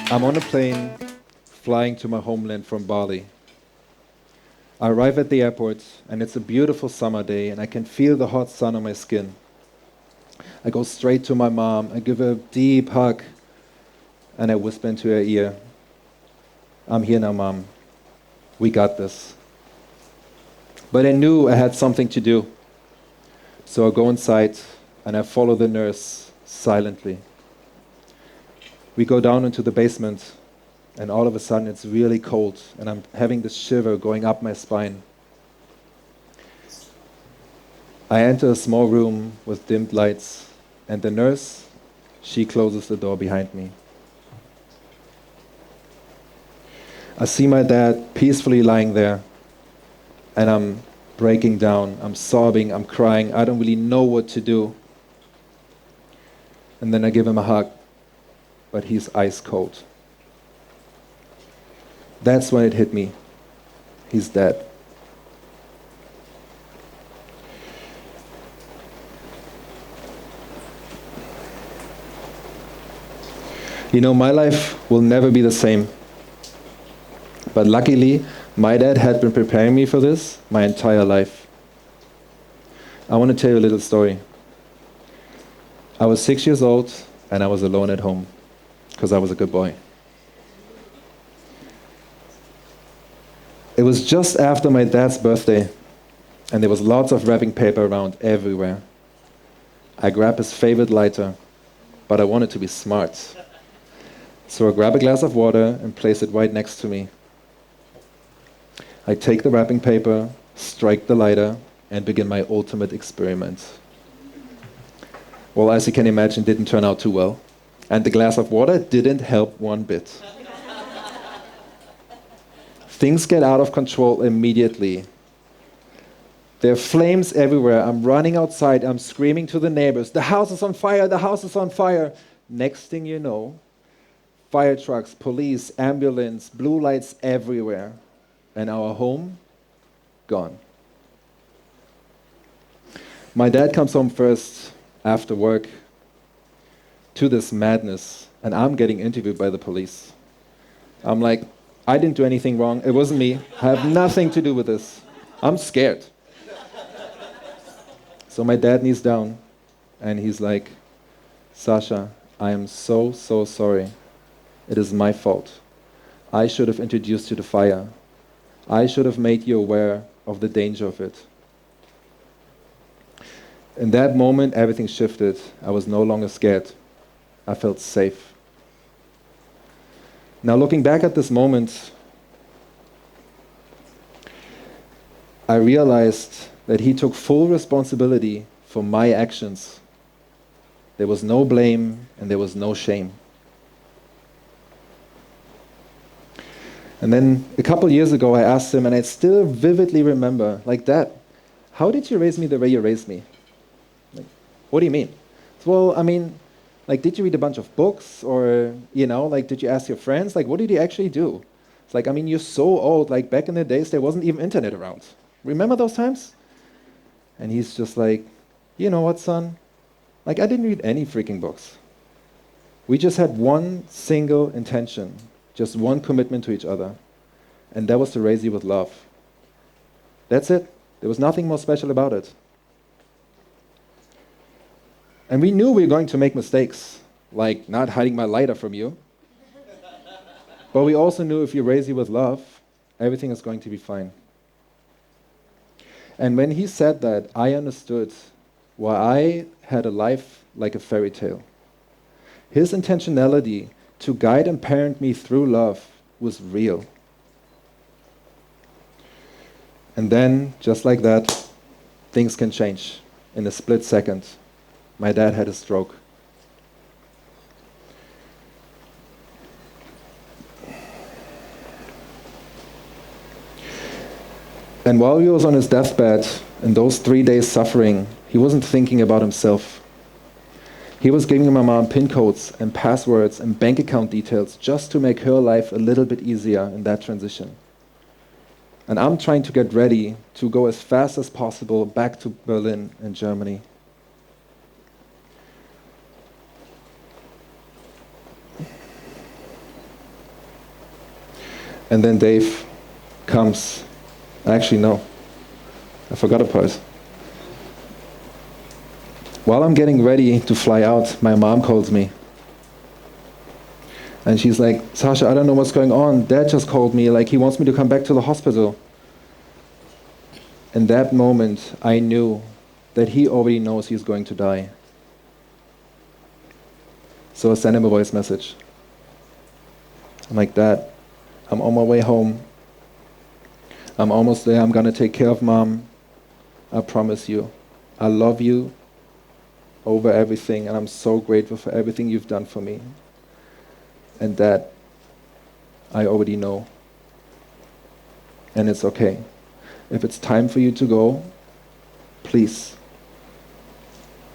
I'm on a plane flying to my homeland from Bali. I arrive at the airport, and it's a beautiful summer day, and I can feel the hot sun on my skin. I go straight to my mom, I give her a deep hug, and I whisper into her ear, "I'm here now, Mom. We got this." But I knew I had something to do. So I go inside, and I follow the nurse silently. We go down into the basement, and all of a sudden it's really cold, and I'm having this shiver going up my spine. I enter a small room with dimmed lights, and the nurse, she closes the door behind me. I see my dad peacefully lying there, and I'm breaking down, I'm sobbing, I'm crying, I don't really know what to do. And then I give him a hug, but he's ice cold. That's when it hit me. He's dead. You know, my life will never be the same. But luckily, my dad had been preparing me for this my entire life. I want to tell you a little story. I was 6 years old, and I was alone at home, because I was a good boy. It was just after my dad's birthday, and there was lots of wrapping paper around everywhere. I grabbed his favorite lighter, but I wanted to be smart. So I grab a glass of water and place it right next to me. I take the wrapping paper, strike the lighter, and begin my ultimate experiment. Well, as you can imagine, it didn't turn out too well. And the glass of water didn't help one bit. Things get out of control immediately. There are flames everywhere. I'm running outside. I'm screaming to the neighbors, "The house is on fire! The house is on fire!" Next thing you know, fire trucks, police, ambulance, blue lights everywhere. And our home, gone. My dad comes home first after work to this madness, and I'm getting interviewed by the police. I'm like, I didn't do anything wrong. It wasn't me. I have nothing to do with this. I'm scared. So my dad kneels down, and he's like, "Sasha, I am so, so sorry. It is my fault. I should have introduced you to fire. I should have made you aware of the danger of it." In that moment, everything shifted. I was no longer scared. I felt safe. Now, looking back at this moment, I realized that he took full responsibility for my actions. There was no blame and there was no shame. And then a couple years ago, I asked him, and I still vividly remember, like, "Dad, how did you raise me the way you raised me?" Like, "What do you mean?" "Well, I mean, like, did you read a bunch of books, or, like, did you ask your friends? Like, what did you actually do?" It's like, "I mean, you're so old. Like, back in the days, there wasn't even internet around. Remember those times?" And he's just like, "You know what, son? Like, I didn't read any freaking books. We just had one single intention, just one commitment to each other, and that was to raise you with love. That's it. There was nothing more special about it." And we knew we were going to make mistakes, like not hiding my lighter from you. But we also knew if you raise you with love, everything is going to be fine. And when he said that, I understood why I had a life like a fairy tale. His intentionality to guide and parent me through love was real. And then, just like that, things can change in a split second. My dad had a stroke. And while he was on his deathbed, in those 3 days suffering, he wasn't thinking about himself. He was giving my mom PIN codes and passwords and bank account details just to make her life a little bit easier in that transition. And I'm trying to get ready to go as fast as possible back to Berlin in Germany. And then Dave comes. Actually, no. I forgot a part. While I'm getting ready to fly out, my mom calls me. And she's like, Sasha, I don't know what's going on. Dad just called me, like he wants me to come back to the hospital. In that moment, I knew that he already knows he's going to die. So I sent him a voice message. I'm like, Dad, I'm on my way home. I'm almost there. I'm going to take care of Mom. I promise you. I love you over everything, and I'm so grateful for everything you've done for me. And Dad, I already know. And it's okay. If it's time for you to go, please,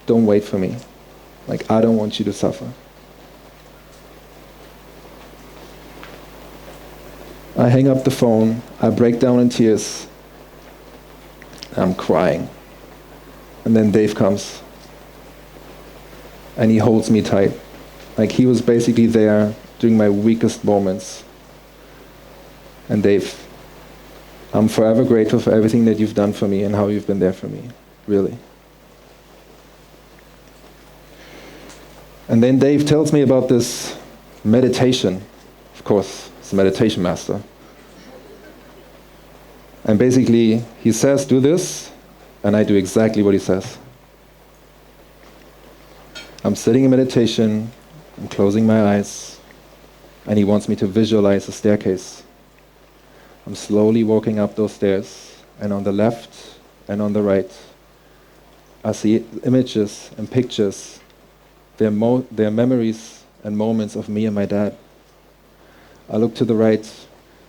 don't wait for me. Like, I don't want you to suffer. I hang up the phone, I break down in tears, I'm crying. And then Dave comes, and he holds me tight. Like, he was basically there during my weakest moments. And Dave, I'm forever grateful for everything that you've done for me and how you've been there for me, really. And then Dave tells me about this meditation. Of course, he's a meditation master. And basically, he says, do this, and I do exactly what he says. I'm sitting in meditation, I'm closing my eyes, and he wants me to visualize a staircase. I'm slowly walking up those stairs, and on the left and on the right, I see images and pictures. They're memories and moments of me and my dad. I look to the right,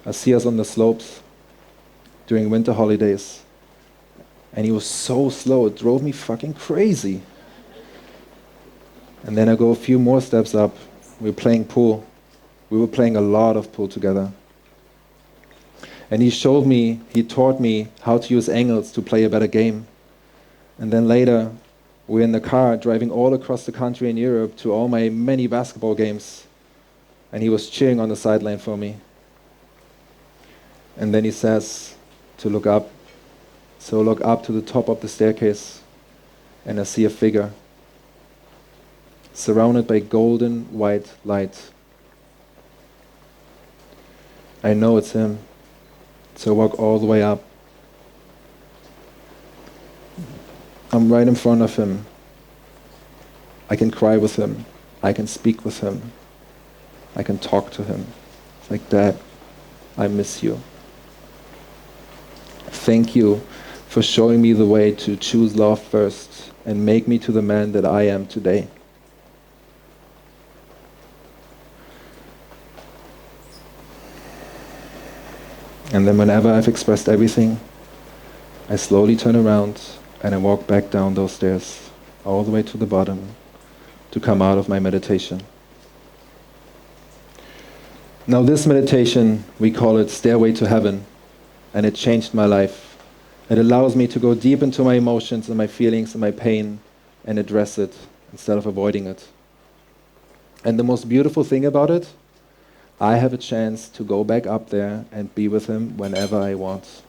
I see us on the slopes during winter holidays, and he was so slow, it drove me fucking crazy. And then I go a few more steps up, we're playing pool. We were playing a lot of pool together. And he taught me how to use angles to play a better game. And then later, we're in the car driving all across the country in Europe to all my many basketball games. And he was cheering on the sideline for me. And then he says to look up. So look up to the top of the staircase, and I see a figure surrounded by golden white light. I know it's him. So I walk all the way up. I'm right in front of him. I can cry with him. I can speak with him. I can talk to him. It's like, Dad, I miss you. Thank you for showing me the way to choose love first and make me to the man that I am today. And then whenever I've expressed everything, I slowly turn around and I walk back down those stairs, all the way to the bottom, to come out of my meditation. Now this meditation, we call it Stairway to Heaven, and it changed my life. It allows me to go deep into my emotions and my feelings and my pain and address it instead of avoiding it. And the most beautiful thing about it, I have a chance to go back up there and be with him whenever I want.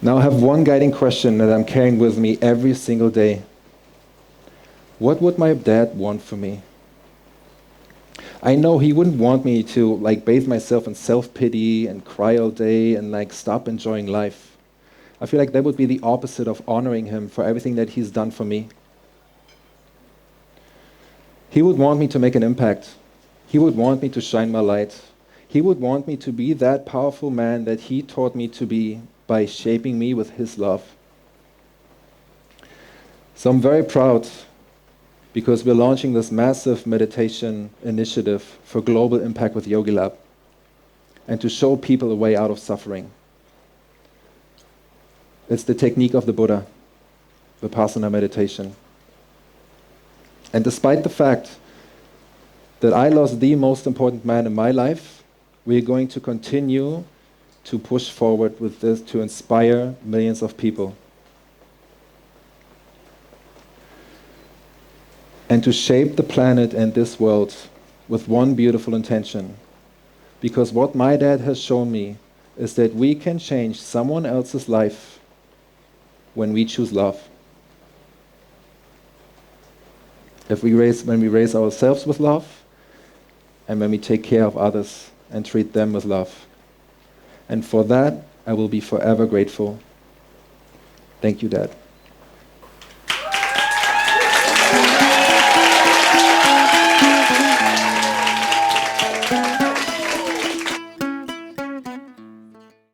Now I have one guiding question that I'm carrying with me every single day. What would my dad want for me? I know he wouldn't want me to bathe myself in self-pity and cry all day and stop enjoying life. I feel like that would be the opposite of honoring him for everything that he's done for me. He would want me to make an impact. He would want me to shine my light. He would want me to be that powerful man that he taught me to be by shaping me with his love. So I'm very proud because we're launching this massive meditation initiative for global impact with Yogi Lab and to show people a way out of suffering. It's the technique of the Buddha, Vipassana meditation. And despite the fact that I lost the most important man in my life, we're going to continue to push forward with this to inspire millions of people. And to shape the planet and this world with one beautiful intention. Because what my dad has shown me is that we can change someone else's life when we choose love. When we raise ourselves with love, and when we take care of others and treat them with love. And for that, I will be forever grateful. Thank you, Dad.